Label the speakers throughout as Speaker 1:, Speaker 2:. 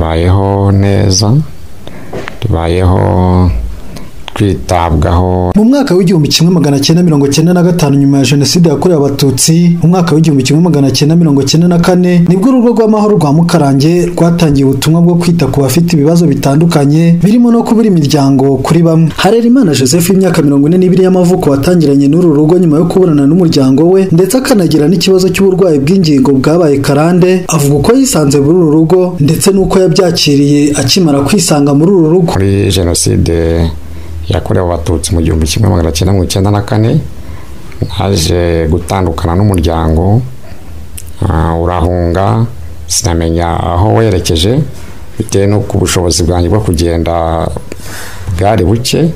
Speaker 1: tubayeho neza, tubayeho kwitabwaho.
Speaker 2: Mu mwaka w'igihumbi 1995 nyuma ya Jenoside yakorewe Abatutsi, mu mwaka w'igihumbi 1994 nibwo urugo rw'amahoro rwa Mukarange rwatangiye ubutumwa bwo kwita ku bafite ibibazo bitandukanye birimo no kubura imiryango kuri bamwe. Harerimana Joseph w'imyaka 42 y'amavuko watangiranye n'uru rugo nyuma yo kuburana n'umuryango we ndetse akanagira n'ikibazo cy'uburwayi bw'ingingo bwabaye karande, avuga uko yisanze muri uru rugo ndetse n'uko yabyakiriye akimara kwisanga muri uru rugo.
Speaker 1: Muri Jenoside yakorewe Abatutsi mu 1994 naje gutandukana n'umuryango, urahunga, sinamenya aho werekeje bitewe no ku bushobozi bwanjye bwo kugenda bwari buke.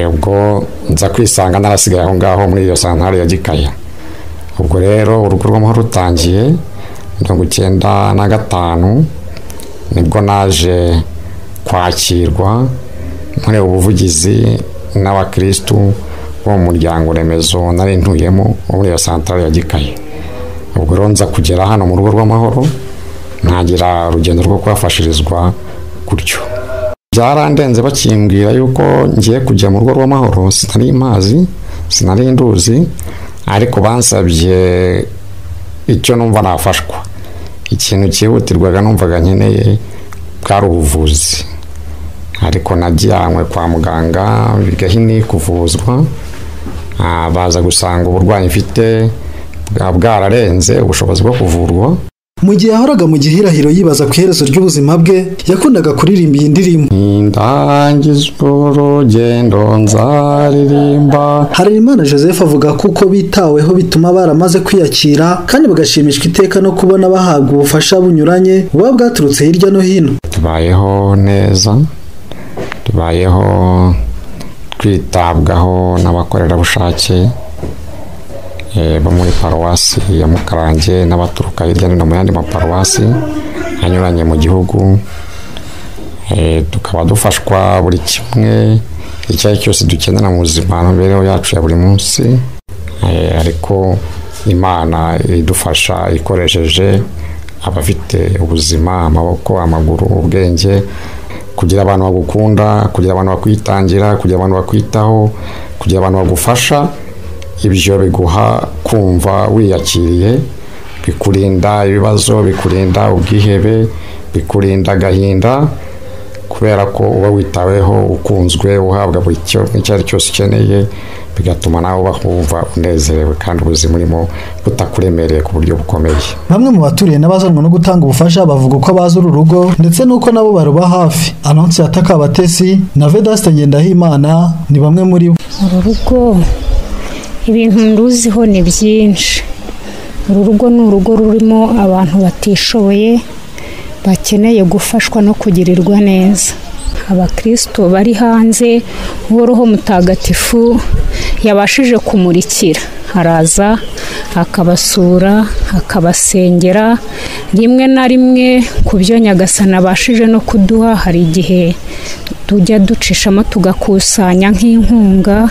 Speaker 1: Ubwo nza kwisanga narasigaye aho ngaho muri iyo santare ya Gikaya. Ubwo rero urugo rw'amahoro rutangiye 1995 nibwo naje kwakirwa muri ubuvugizi n'abakristu bo mu muryango remezo nari ntuyemo muri iyo santare ya Gikaya. Ubwo rero nza kugera hano mu rugo rw'amahoro, ntagira urugendo rwo kwafashirizwa gutyo. Byarandenze bakimbwira yuko ngiye kujya mu rugo rw'amahoro, sinari mazi, sinari nduzi, ariko bansabye icyo numva nafashwa. Ikintu cyihutirwaga numvaga nkeneye bwari ubuvuzi, ariko najyanywe kwa muganga bigahini kuvuzwa, baza gusanga uburwayi mfite bwararenze ubushobozi bwo kuvurwa.
Speaker 2: Mu gihe yahoraga mu gihirahiro yibaza ku iherezo ry'ubuzima bwe, yakundaga kuririmba iyi ndirimbo.
Speaker 1: Indangizwa urugendo nzaririmba.
Speaker 2: Harerimana Joseph avuga kuko bitaweho bituma baramaze kwiyakira kandi bagashimishwa iteka no kubona bahabwa ubufasha bunyuranye buba bwaturutse hirya no hino.
Speaker 1: Tubayeho neza, tubayeho kwitabwaho n'abakorerabushake bo muri paruwasi ya Mukarange n'abaturuka hirya no hino mu yandi maparuwasi anyuranye mu gihugu. Tukaba dufashwa buri kimwe icyo cyose dukenera mu buzima n'imibereho yacu ya buri munsi, ariko Imana idufasha ikoresheje abafite ubuzima, amaboko, amaguru, ubwenge, kugira abantu bagukunda, kugira abantu bakwitangira, kugira abantu bakwitaho, kugira abantu bagufasha. Ibyo biguha kumva wiyakiriye, bikurinda ibibazo, bikurinda ubwihebe, bikurinda agahinda, kubera ko uba witaweho, ukunzwe, uhabwa buri icyo ari cyose ukeneye, bigatuma nawe bahumva unezerewe kandi ubuzima urimo butakuremereye ku buryo bukomeye.
Speaker 2: Bamwe mu baturiye n'abazanwa no gutanga ubufasha bavuga uko bazi uru rugo ndetse nuko nabo baruba hafi. Annonciata Kabatesi na Vedaste Ngendahimana ni bamwe muri bo.
Speaker 3: Uru rugo ibintu nduziho ni byinshi. Uru rugo ni urugo rurimo abantu batishoboye bakeneye gufashwa no kugirirwa neza. Abakristo bari hanze, uwo Roho Mutagatifu yabashije kumurikira, araza akabasura, akabasengera. Rimwe na rimwe ku byo Nyagasani abashije no kuduha, hari igihe tujya ducishamo tugakusanya nk'inkunga,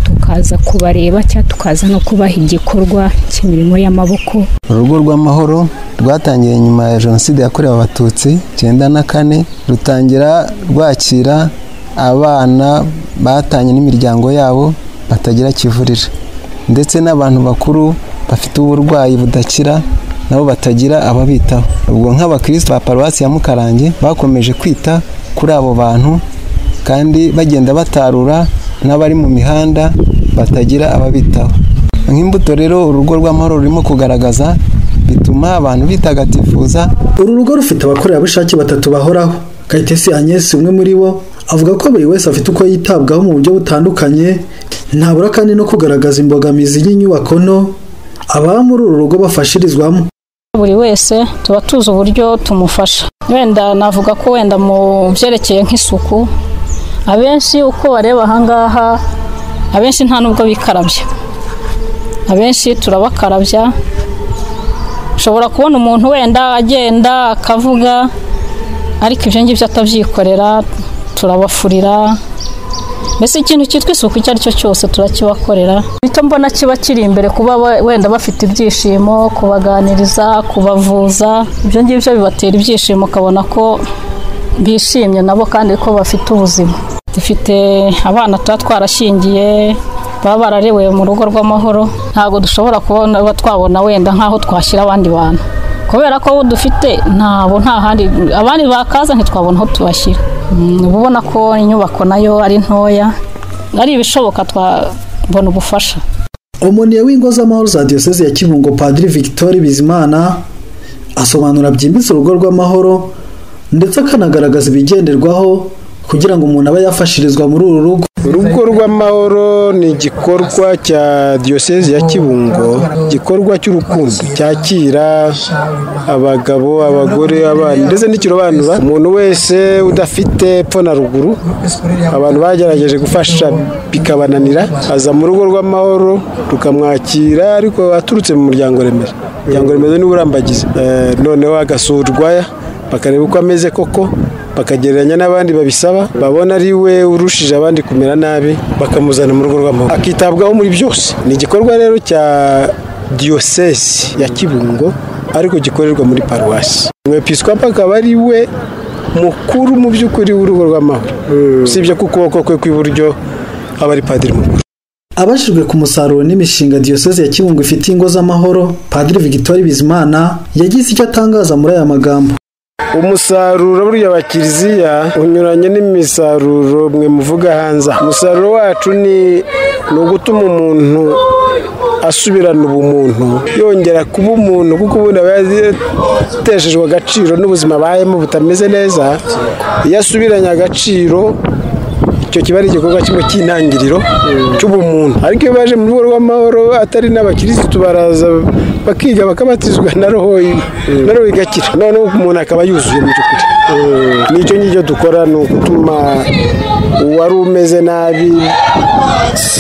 Speaker 3: tukaza kubareba cyangwa tukaza no kubaha igikorwa cy'imirimo y'amaboko.
Speaker 4: Urugo rw'amahoro rwatangiye nyuma ya Jenoside yakorewe Abatutsi 94, rutangira rwakira abana batanye n'imiryango yabo batagira kivurira, ndetse n'abantu bakuru bafite uburwayi budakira nabo batagira ababitaho. Ubwo nk'abakristo ba paruwasi ya Mukarange bakomeje kwita kuri abo bantu kandi bagenda batarura n'abari mu mihanda batagira ababitaho. Nk'imbuto rero urugo rw'amahoro rurimo kugaragaza bituma abantu bitagatifuza.
Speaker 2: Uru rugo rufite abakorerabushake batatu bahoraho. Kayitesi Agnes umwe muri bo avuga ko buri wese afite uko yitabwaho mu buryo butandukanye, ntabura kandi no kugaragaza imbogamizi y'inyubako nto aba muri uru rugo bafashirizwamo.
Speaker 5: Buri wese tuba tuzi uburyo tumufasha. Wenda navuga ko wenda mu byerekeye nk'isuku, abenshi uko bareba ahangaha, abenshi nta nubwo bikarabya, abenshi turabakarabya. Ushobora kubona umuntu wenda agenda akavuga, ariko ibyo ngibyo atabyikorera, turabafurira, mbese ikintu cyitwa isuku icyo ari cyo cyose turakibakorera. Icyo mbona kiba kiri imbere kuba wenda bafite ibyishimo, kubaganiriza, kubavuza, ibyo ngibyo bibatera ibyishimo, ukabona ko bishimye nabo kandi ko bafite ubuzima. Dufite abana tuba twarashyingiye baba bararewe mu rugo rw'amahoro, ntabwo dushobora kubona twabona wenda nk'aho twashyira abandi bantu, kubera ko dufite nta handi abandi bakaza ntitwabona aho tubashyira. Ubona ko inyubako nayo ari ntoya, ari ibishoboka twabona ubufasha.
Speaker 2: Umoniye w'ingo z'amahoro za Diyoseze ya Kibungo Padiri Victor Bizimana asobanura byimbitse urugo rw'amahoro ndetse akanagaragaza ibigenderwaho kugira ngo umuntu abe yafashirizwa muri uru rugo.
Speaker 6: Urugo rw'amahoro ni igikorwa cya Diyoseze ya Kibungo, igikorwa cy'urukundo cyakira abagabo, abagore, abana ndetse n'ikirobanura umuntu wese udafite epfo na ruguru. Abantu bagerageje gufasha bikabananira, aza mu rugo rw'amahoro rukamwakira, ariko aturutse mu muryango remezo. Umuryango remezo ni urambagiza, noneho agasurwa bakareba uko ameze koko, bakagereranya n'abandi babisaba, babona ari we urushije abandi kumera nabi, bakamuzana mu rugo rw'amahoro akitabwaho muri byose. Ni igikorwa rero cya Diyoseze ya Kibungo ariko gikorerwa muri paruwasi. Umwepiskopi akaba ari we mukuru mu by'ukuri w'urugo rw'amahoro, usibye ko ukuboko kwe kw'iburyo aba ari padiri mukuru.
Speaker 2: Abashijwe ku musaruro n'imishinga Diyoseze ya Kibungo ifite ingo z'amahoro, Padiri Victor Bizimana yagize icyo atangaza muri aya magambo.
Speaker 6: Umusaruro burya wa Kiliziya unyuranye n'imisaruro mwe muvuga hanze. Umusaruro wacu ni ugutuma umuntu asubirana ubumuntu, yongera kuba umuntu, kuko ubundi aba yateshejwe agaciro n'ubuzima bayemo butameze neza. Iyo asubiranye agaciro, icyo kiba ari igikorwa kimwe cy'intangiriro cy'ubumuntu. Ariko iyo baje mu rugo rw'amahoro atari n'abakirisitu, baraza bakiga bakabatizwa na roho igakira, noneho umuntu akaba yuzuye mu by'ukuri. N'icyo ngicyo dukora ni ugutuma uwari umeze nabi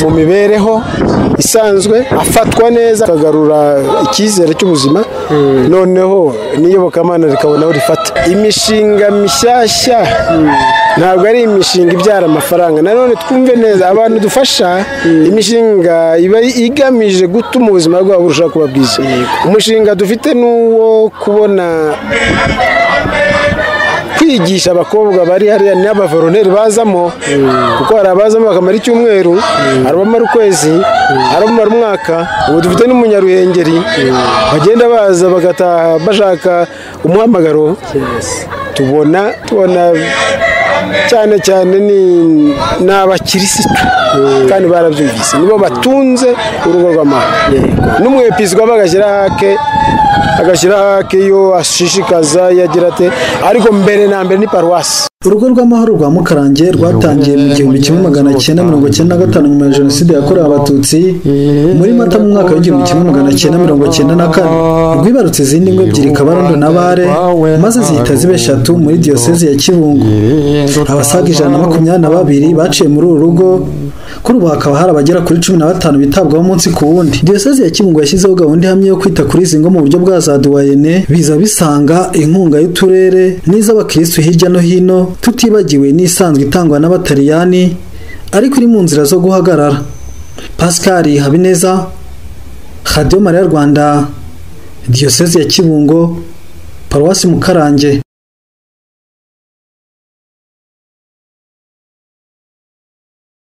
Speaker 6: mu mibereho isanzwe afatwa neza, akagarura icyizere cy'ubuzima, noneho n'iyobokamana rikabona aho rifata. Imishinga mishyashya ntabwo ari imishinga ibyara amafaranga. Nanone twumve neza, abantu dufasha imishinga iba igamije gutuma ubuzima bwabo burushaho kuba bwiza. Umushinga dufite n'uwo kubona kwigisha abakobwa bari hariya n'abavoroneri bazamo, kuko hari abazamo bakamara icyumweru, hari abamara ukwezi, hari abamara umwaka. Ubu dufite n'umunyaruhengeri bagenda baza bagataha bashaka umuhamagaro. Tubona cyane ni abakirisitu kandi barabyumvise, nibo batunze urugo rw'amahoro. N'umwepiskopi agashyira hake iyo ashishikaza yagira ate, ariko mbere na mbere ni paruwasi.
Speaker 2: Urugo rw'amahoro rwa Mukarange rwatangiye mu 1995 nyuma ya Jenoside yakorewe Abatutsi muri Mata mu mwaka wa 1994. Rwibarutse izindi ngo ebyiri, Kabarondo na Bare, maze zihita zibe 3 muri Diyoseze ya Kibungo. Abasaga 122 baciye muri uru rugo, kuri ubu hakaba hari abagera kuri 15 bitabwaho umunsi ku wundi. Diyoseze ya Kibungo yashyizeho gahunda ihamye yo kwita kuri izi ngo mu buryo bwa za duwayene, biza bisanga inkunga y'uturere n'iz'abakirisitu hirya no hino, tutibagiwe n'isanzwe itangwa n'abataliyani ariko iri mu nzira zo guhagarara. Pascal Habineza, Radio Maria Rwanda, Diyoseze ya Kibungo, Paruwasi Mukarange.